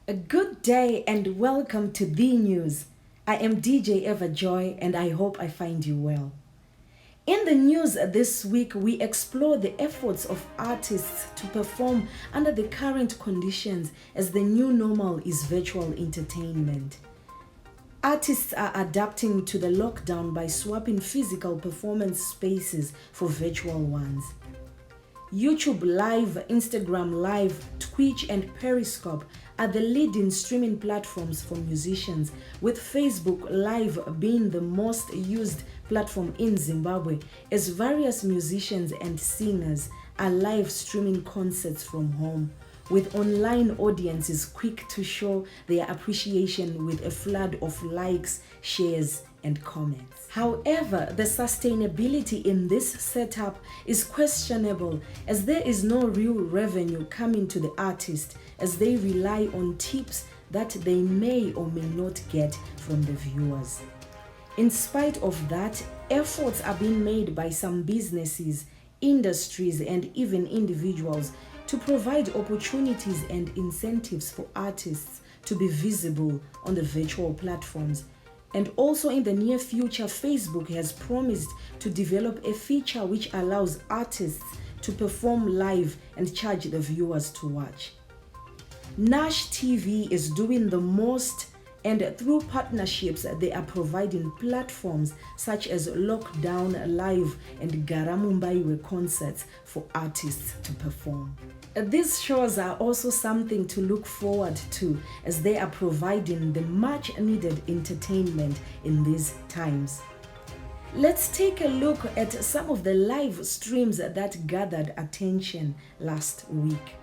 A good day and welcome to the news. I am DJ Everjoy and I hope I find you well. In the news this week, we explore the efforts of artists to perform under the current conditions as the new normal is virtual entertainment. Artists are adapting to the lockdown by swapping physical performance spaces for virtual ones. YouTube Live, Instagram Live, Twitch and Periscope are the leading streaming platforms for musicians, with Facebook Live being the most used platform in Zimbabwe, as various musicians and singers are live streaming concerts from home, with online audiences quick to show their appreciation with a flood of likes, shares, and comments. However, the sustainability in this setup is questionable, as there is no real revenue coming to the artist, as they rely on tips that they may or may not get from the viewers. In spite of that, efforts are being made by some businesses, industries, and even individuals to provide opportunities and incentives for artists to be visible on the virtual platforms. And also in the near future, Facebook has promised to develop a feature which allows artists to perform live and charge the viewers to watch. Nash TV is doing the most, and through partnerships they are providing platforms such as Lockdown Live and Garamumbai concerts for artists to perform. These shows are also something to look forward to, as they are providing the much needed entertainment in these times. Let's take a look at some of the live streams that gathered attention last week.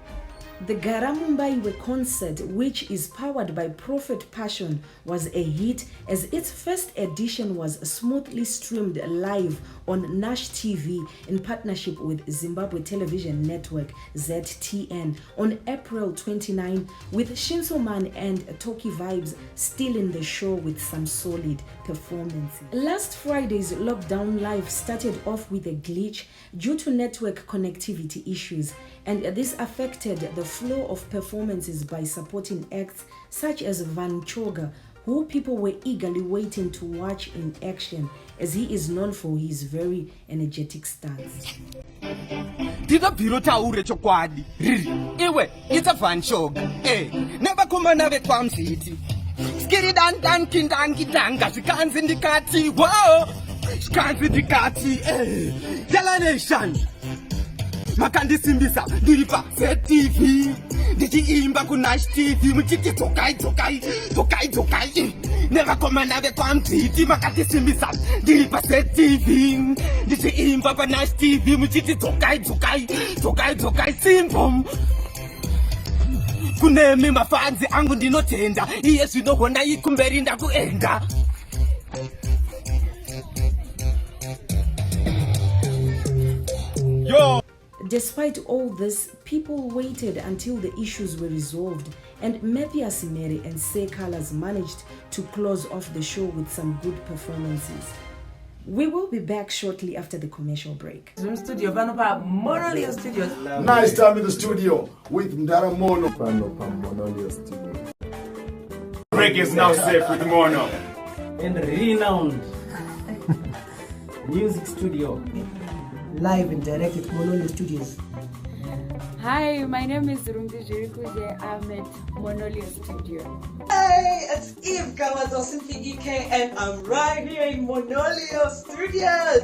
The Garamumbai concert, which is powered by Prophet Passion, was a hit, as its first edition was smoothly streamed live on Nash TV in partnership with Zimbabwe Television Network ZTN on April 29, with Shinsoman and Toki Vibes stealing the show with some solid performances. Last Friday's Lockdown Live started off with a glitch due to network connectivity issues, and this affected the flow of performances by supporting acts such as Van Choga, who people were eagerly waiting to watch in action, as he is known for his very energetic stance. Ndinobviro chokwadi riri iwe it's a Van Choga nevakomana vekwamziti skiri dan kindanga zvikanzi ndikati wo zvikanzi ndikati Nation makandisimbisa ndiri paZTV ndichiimba kuNash TV muchiti dzokai nevakomana vekwamziti makandisimbisa ndiri paZTV ndichiimba paNash TV muchiti dzokai simbom kunemi mafanzi angu ndinotenda iye zvinohona ikumberi ndakuenda. Yo! Despite all this, people waited until the issues were resolved, and Matthias Mary and Say Colors managed to close off the show with some good performances. We will be back shortly after the commercial break. Studio, Monolio Studios. Nice time in the studio with Mdara Mono. Monolio Studio. Break is now safe with Mono. And renowned music studio. Live and direct at Monolio Studios. Hi, my name is Rumbi Jirikuje. I'm at Monolio Studio. Hey, it's Eve Gawazosinfi and I'm right here in Monolio Studios.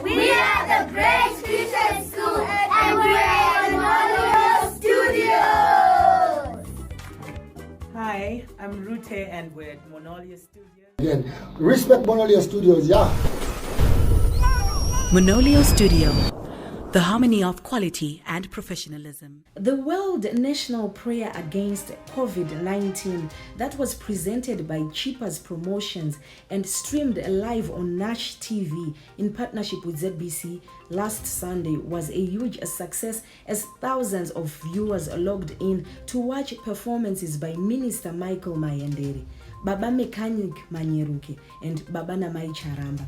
We are the Grace Christian School and we're at Monolio Studios. Hi, I'm Rute and we're at Monolio Studios. Again, respect Monolio Studios, yeah. Monolio Studio, the harmony of quality and professionalism. The World National Prayer Against COVID-19 that was presented by Cheapers Promotions and streamed live on Nash TV in partnership with ZBC last Sunday was a huge success, as thousands of viewers logged in to watch performances by Minister Michael Mayendere, Baba Mechanic Manyeruke, and Baba Namai Charamba.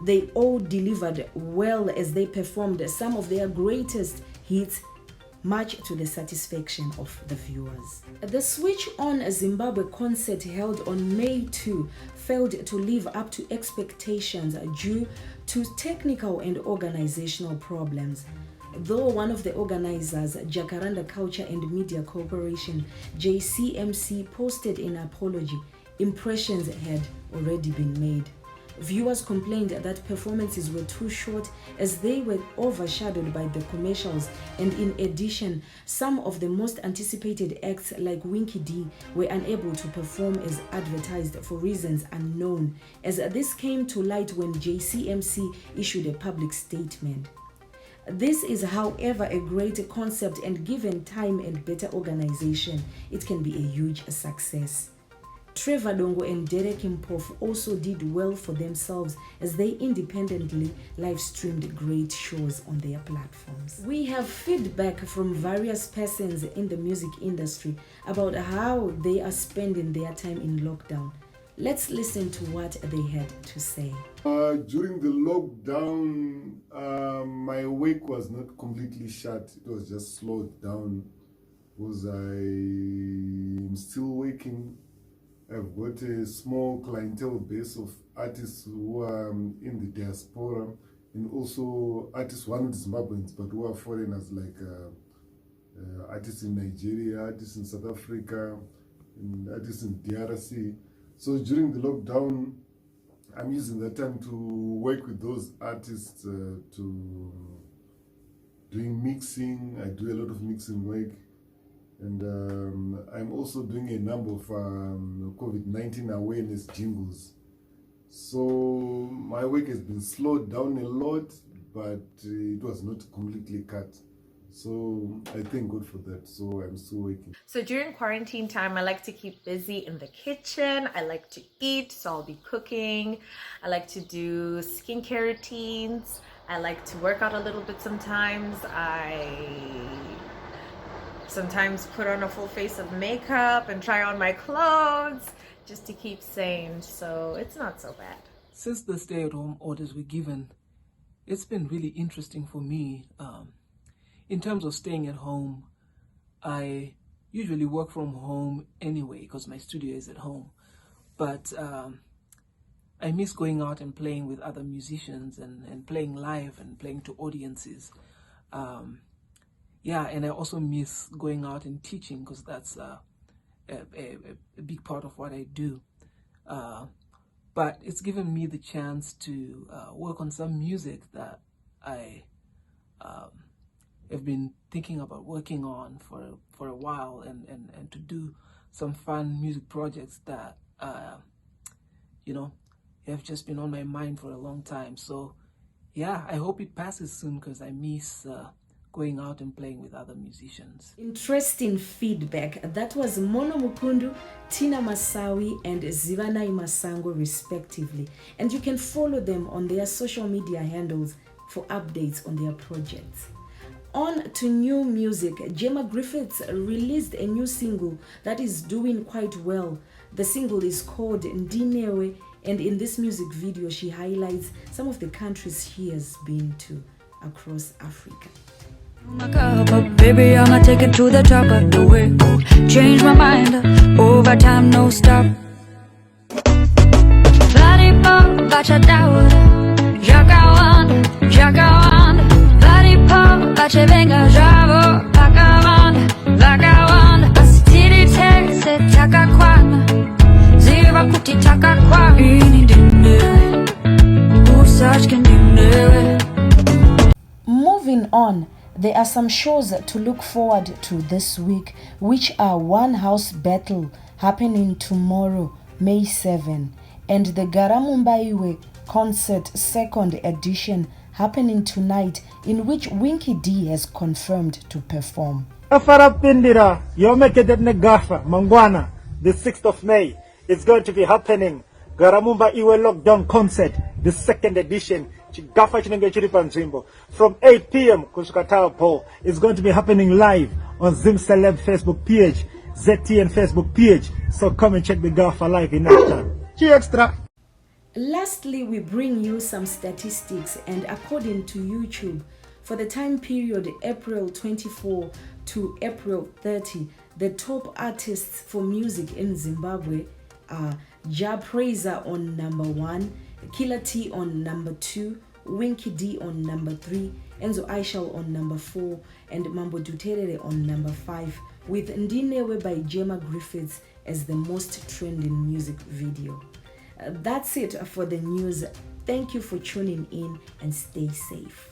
They all delivered well as they performed some of their greatest hits much to the satisfaction of the viewers. The Switch On Zimbabwe concert held on May 2 failed to live up to expectations due to technical and organizational problems. Though one of the organizers, Jacaranda Culture and Media Corporation, JCMC, posted an apology, impressions had already been made. Viewers complained that performances were too short as they were overshadowed by the commercials, and in addition, some of the most anticipated acts like Winky D were unable to perform as advertised for reasons unknown, as this came to light when JCMC issued a public statement. This is, however, a great concept, and given time and better organization, it can be a huge success. Trevor Dongo and Derek Impof also did well for themselves as they independently live-streamed great shows on their platforms. We have feedback from various persons in the music industry about how they are spending their time in lockdown. Let's listen to what they had to say. During the lockdown, my work was not completely shut. It was just slowed down because I'm still working. I've got a small clientele base of artists who are in the diaspora, and also artists who are not Zimbabweans but who are foreigners, like artists in Nigeria, artists in South Africa, and artists in DRC. So during the lockdown, I'm using that time to work with those artists to doing mixing. I do a lot of mixing work. And I'm also doing a number of COVID-19 awareness jingles. So my work has been slowed down a lot, but it was not completely cut. So I thank God for that. So I'm still working. So during quarantine time, I like to keep busy in the kitchen. I like to eat, so I'll be cooking. I like to do skincare routines. I like to work out a little bit sometimes. I sometimes put on a full face of makeup and try on my clothes just to keep sane, so it's not so bad. Since the stay-at-home orders were given, it's been really interesting for me. In terms of staying at home, I usually work from home anyway because my studio is at home, but I miss going out and playing with other musicians and playing live and playing to audiences. Yeah, and I also miss going out and teaching because that's a big part of what I do. But it's given me the chance to work on some music that I have been thinking about working on for a while, and to do some fun music projects that, have just been on my mind for a long time. So yeah, I hope it passes soon because I miss going out and playing with other musicians. Interesting feedback. That was Mono Mukundu, Tina Masawi, and Zivanai Masango respectively. And you can follow them on their social media handles for updates on their projects. On to new music. Gemma Griffiths released a new single that is doing quite well. The single is called Ndinewe, and in this music video she highlights some of the countries she has been to across Africa. My cup up, baby, I'ma take it to the top of the way. Change my mind, over time, no stop. Varipo, bacia daura, jacawanda, jacawanda. Varipo, bacia venga, javo, vacawanda, vacawanda. Asitiri te, se takakwana, ziva kuti takakwana. Ini dinere, usach can dinere. Moving on, there are some shows to look forward to this week, which are One House Battle happening tomorrow, May 7, and the Garamumbaiwe Concert 2nd edition happening tonight, in which Winky D has confirmed to perform. Farapindira, Yomekedet Negafa, Mangwana, the 6th of May. It's going to be happening. Garamumba Iwe Lockdown Concert, the 2nd edition. From 8 p.m. Kushukatawa Pole is going to be happening live on Zim Celeb Facebook page, ZTN Facebook page. So come and check the Gafa live in action. Extra. Lastly, we bring you some statistics, and according to YouTube, for the time period April 24 to April 30, the top artists for music in Zimbabwe are Ja Praiser on number 1, Killer T on number 2, Winky D on number 3, Enzo Aishal on number 4, and Mambo Duterere on number 5, with Ndinewe by Gemma Griffiths as the most trending music video. That's it for the news. Thank you for tuning in and stay safe.